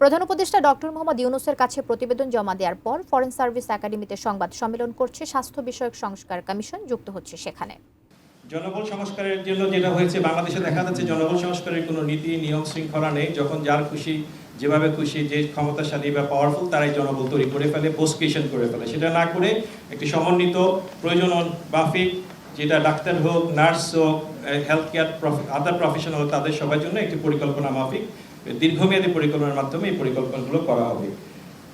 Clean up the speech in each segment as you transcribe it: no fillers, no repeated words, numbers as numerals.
প্রধান উপদেষ্টা ডক্টর মোহাম্মদ ইউনূসের কাছে প্রতিবেদন জমা দেওয়ার পর ফরেন সার্ভিস একাডেমিতে সংবাদ সম্মেলন করছে স্বাস্থ্য বিষয়ক সংস্কার কমিশন, যুক্ত হচ্ছে সেখানে। জনবল সংস্কারের জন্য যেটা হয়েছে, বাংলাদেশে দেখা যাচ্ছে জনবল সংস্কারের কোনো নীতি নিয়ম শৃঙ্খলা নেই। যখন যার খুশি যেভাবে খুশি, যে ক্ষমতাশালী বা পাওয়ারফুল তারাই জনবল তৈরি করে ফেলে, পোস্ট ক্রিয়েশন করে ফেলে। সেটা না করে একটি সমন্বিত প্রয়োজন মাফিক, যেটা ডাক্তার হোক, নার্স হোক, হেলথ কেয়ার আদার প্রফেশনাল, তাদের সবার জন্য একটি পরিকল্পনা মাফিক দীর্ঘমেয়াদী পরিকল্পনার মাধ্যমে এই পরিকল্পনাগুলো করা হবে।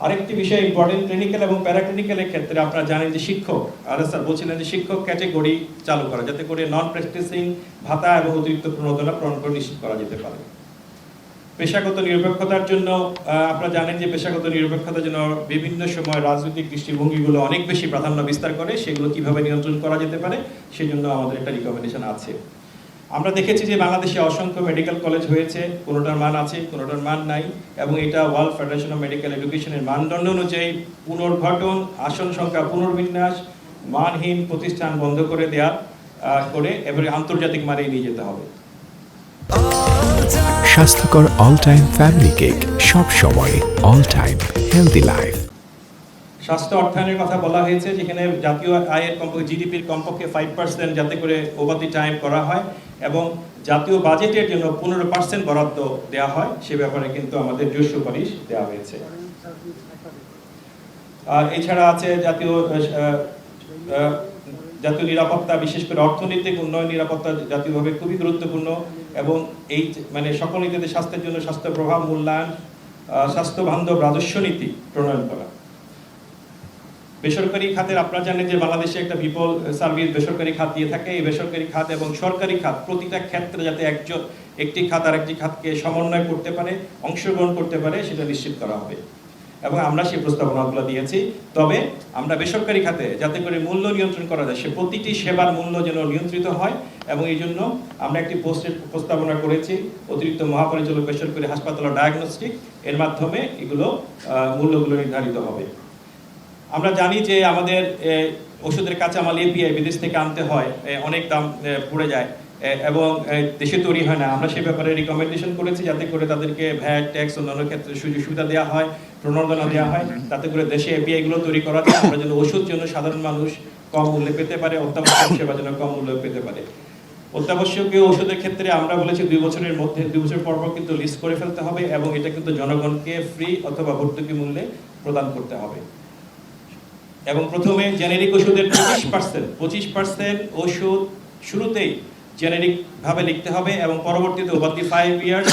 আরেকটি বিষয় ইম্পর্টেন্ট, ক্লিনিক্যাল এবং প্যারাক্লিনিক্যালের ক্ষেত্রে আপনারা জানেন যে শিক্ষক, আর স্যার বলছিলেন যে শিক্ষক ক্যাটেগরি চালু করা, যাতে করে নন প্র্যাকটিসিং ভাতা এবং অতিরিক্ত প্রণোদনা প্রদান করে নিশ্চিত করা যেতে পারে। পেশাগত নিরপেক্ষতার জন্য আপনারা জানেন যে পেশাগত নিরপেক্ষতার জন্য বিভিন্ন সময় রাজনৈতিক দৃষ্টিভঙ্গিগুলো অনেক বেশি প্রাধান্য বিস্তার করে, সেগুলো কিভাবে নিয়ন্ত্রণ করা যেতে পারে সেই জন্য আমাদের একটা রিকমেন্ডেশন আছে। আমরা দেখেছি যে বাংলাদেশে অসংখ্য মেডিকেল কলেজ হয়েছে, কোনোটার মান আছে, কোনোটার মান নাই, এবং এটা ওয়ার্ল্ড ফেডারেশন অফ মেডিকেল এডুকেশনের মানদণ্ড অনুযায়ী পুনর্গঠন, আসন সংখ্যা পুনর্বিন্যাস, মানহীন প্রতিষ্ঠান বন্ধ করে দেওয়া করে এবারে আন্তর্জাতিক মানে নিয়ে যেতে হবে। স্বাস্থ্যকর অল টাইম ফ্যামিলি কেক, সব সময় অল টাইম হেলদি লাইফ। স্বাস্থ্য অর্থায়নের কথা বলা হয়েছে, যেখানে জাতীয় আয়ের কমপক্ষে জিডিপির কমপক্ষে 5% যাতে করে ওভার দি টাইম করা হয়, এবং জাতীয় বাজেটের জন্য 15% বরাদ্দ দেওয়া হয়, সে ব্যাপারে কিন্তু আমাদের জোর সুপারিশ দেওয়া হয়েছে। আর এছাড়া আছে জাতীয় নিরাপত্তা, বিশেষ করে অর্থনৈতিক উন্নয়ন নিরাপত্তা জাতীয়ভাবে খুবই গুরুত্বপূর্ণ, এবং এই মানে সকল নীতিতে স্বাস্থ্যের জন্য স্বাস্থ্য প্রভাব মূল্যায়ন, স্বাস্থ্য বান্ধব রাজস্ব নীতি প্রণয়ন করা। বেসরকারি খাতের আপনারা জানেন যে বাংলাদেশে একটা বিপুল সার্ভিস বেসরকারি খাত দিয়ে থাকে। এই বেসরকারি খাত এবং সরকারি খাত প্রতিটা ক্ষেত্রে যাতে একটি খাত আর একটি খাতকে সমন্বয় করতে পারে, অংশগ্রহণ করতে পারে, সেটা নিশ্চিত করা হবে, এবং আমরা সেই প্রস্তাবনাগুলো দিয়েছি। তবে আমরা বেসরকারি খাতে যাতে করে মূল্য নিয়ন্ত্রণ করা যায়, সে প্রতিটি সেবার মূল্য যেন নিয়ন্ত্রিত হয়, এবং এই জন্য আমরা একটি পোস্টের প্রস্তাবনা করেছি, অতিরিক্ত মহাপরিচালক বেসরকারি হাসপাতাল ও ডায়াগনস্টিক, এর মাধ্যমে এগুলো মূল্যগুলো নির্ধারিত হবে। আমরা জানি যে আমাদের ওষুধের কাঁচামাল এপিআই বিদেশ থেকে আনতে হয়, অনেক দাম পড়ে যায় এবং দেশে তৈরি হয় না। আমরা সে ব্যাপারে রিকমেন্ডেশন করেছি যাতে করে তাদেরকে ভ্যাট, ট্যাক্স, অন্যান্য ক্ষেত্রে সুযোগ সুবিধা দেওয়া হয়, প্রণোদনা দেওয়া হয়, তাতে করে দেশে এপিআইগুলো তৈরি করা যায়, আমরা যেন ওষুধ জন্য সাধারণ মানুষ কম মূল্যে পেতে পারে, অত্যাবশ্যক সেবা যেন কম মূল্যে পেতে পারে। অত্যাবশ্যকীয় ওষুধের ক্ষেত্রে আমরা বলেছি 2 বছরের মধ্যে, 2 বছর পর পর কিন্তু লিস্ট করে ফেলতে হবে, এবং এটা কিন্তু জনগণকে ফ্রি অথবা ভর্তুকি মূল্যে প্রদান করতে হবে। এবং প্রথমে জেনেরিক ওষুধের 25% ওষুধ শুরুতেই জেনেরিক ভাবে লিখতে হবে, এবং পরবর্তীতে over the 5 years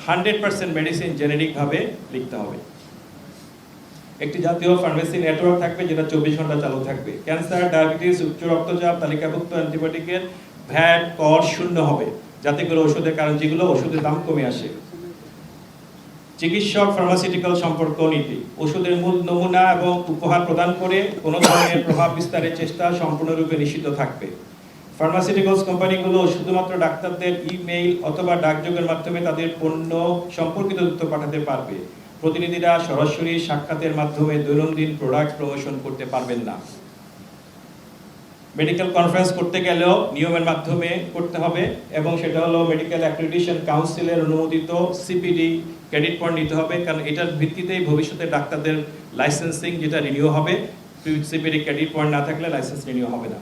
100% medicine generic ভাবে লিখতে হবে। একটি জাতীয় ফার্মেসি নেটওয়ার্ক থাকবে যেটা 24 ঘন্টা চালু থাকবে। ক্যান্সার, ডায়াবেটিস, উচ্চ রক্তচাপ তালিকাভুক্ত অ্যান্টিবায়োটিকের ভ্যাট কর শূন্য হবে, যাতে করে ওষুধের কারণ যেগুলো ওষুধের দাম কমে আসে। চিকিৎসক ফার্মাসিউটিক্যাল সম্পর্ক নীতি, ওষুধের মূল নমুনা এবং উপহার প্রদান করে কোনো ধরনের প্রভাব বিস্তারের চেষ্টা সম্পূর্ণরূপে নিষিদ্ধ থাকবে। ফার্মাসিউটিক্যালস কোম্পানিগুলো শুধুমাত্র ডাক্তারদের ইমেইল অথবা ডাকযোগের মাধ্যমে তাদের পণ্য সম্পর্কিত তথ্য পাঠাতে পারবে। প্রতিনিধিরা সরাসরি সাক্ষাতের মাধ্যমে দৈনন্দিন প্রোডাক্ট প্রমোশন করতে পারবেন না। মেডিকেল কনফারেন্স করতে গেলেও নিয়মের মাধ্যমে করতে হবে, এবং সেটা হলো মেডিকেল অ্যাক্রিডিটেশন কাউন্সিলের অনুমোদিত সিপিডি ক্রেডিট পয়েন্ট নিতে হবে, কারণ এটার ভিত্তিতেই ভবিষ্যতে ডাক্তারদের লাইসেন্সিং যেটা রিনিউ হবে। সিপিডি ক্রেডিট পয়েন্ট না থাকলে লাইসেন্স রিনিউ হবে না।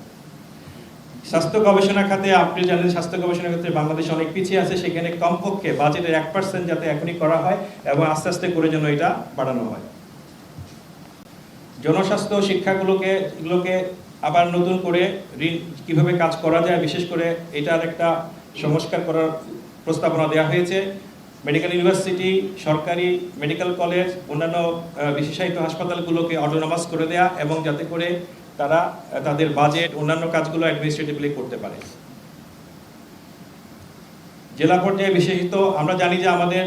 স্বাস্থ্য গবেষণা খাতে আপনি জানেন স্বাস্থ্য গবেষণা ক্ষেত্রে বাংলাদেশ অনেক পিছিয়ে আছে, সেখানে কমপক্ষে বাজেটের 1% যাতে এখনই করা হয়, এবং আস্তে আস্তে করে যেন এটা বাড়ানো হয়। জনস্বাস্থ্য শিক্ষাগুলোকে আবার নতুন করে কিভাবে কাজ করা যায়, বিশেষ করে এটার একটা সংস্কার করার প্রস্তাবনা দেওয়া হয়েছে। মেডিকেল ইউনিভার্সিটি, সরকারি মেডিকেল কলেজ, অন্যান্য বিশেষায়িত হাসপাতালগুলোকে অটোনমাস করে দেয়া, এবং যাতে করে তারা তাদের বাজেট অন্যান্য কাজগুলো অ্যাডমিনিস্ট্রেটিভলি করতে পারে। জেলা পর্যায়ে বিশেষিত আমরা জানি যে আমাদের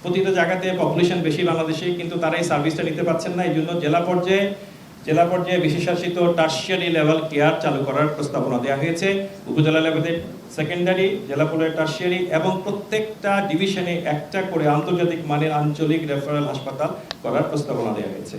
প্রতিটা জায়গাতে পপুলেশন বেশি বাংলাদেশে, কিন্তু তারা এই সার্ভিসটা নিতে পারছেন না। এই জন্য জেলা পর্যায়ে বিশেষায়িত টার্সিয়ারি লেভেল কেয়ার চালু করার প্রস্তাবনা দেওয়া হয়েছে। উপজেলা লেভেলে সেকেন্ডারি, জেলা পর্যায়ে টার্সিয়ারি, এবং প্রত্যেকটা ডিভিশনে একটা করে আন্তর্জাতিক মানের আঞ্চলিক রেফারেল হাসপাতাল করার প্রস্তাবনা দেওয়া হয়েছে।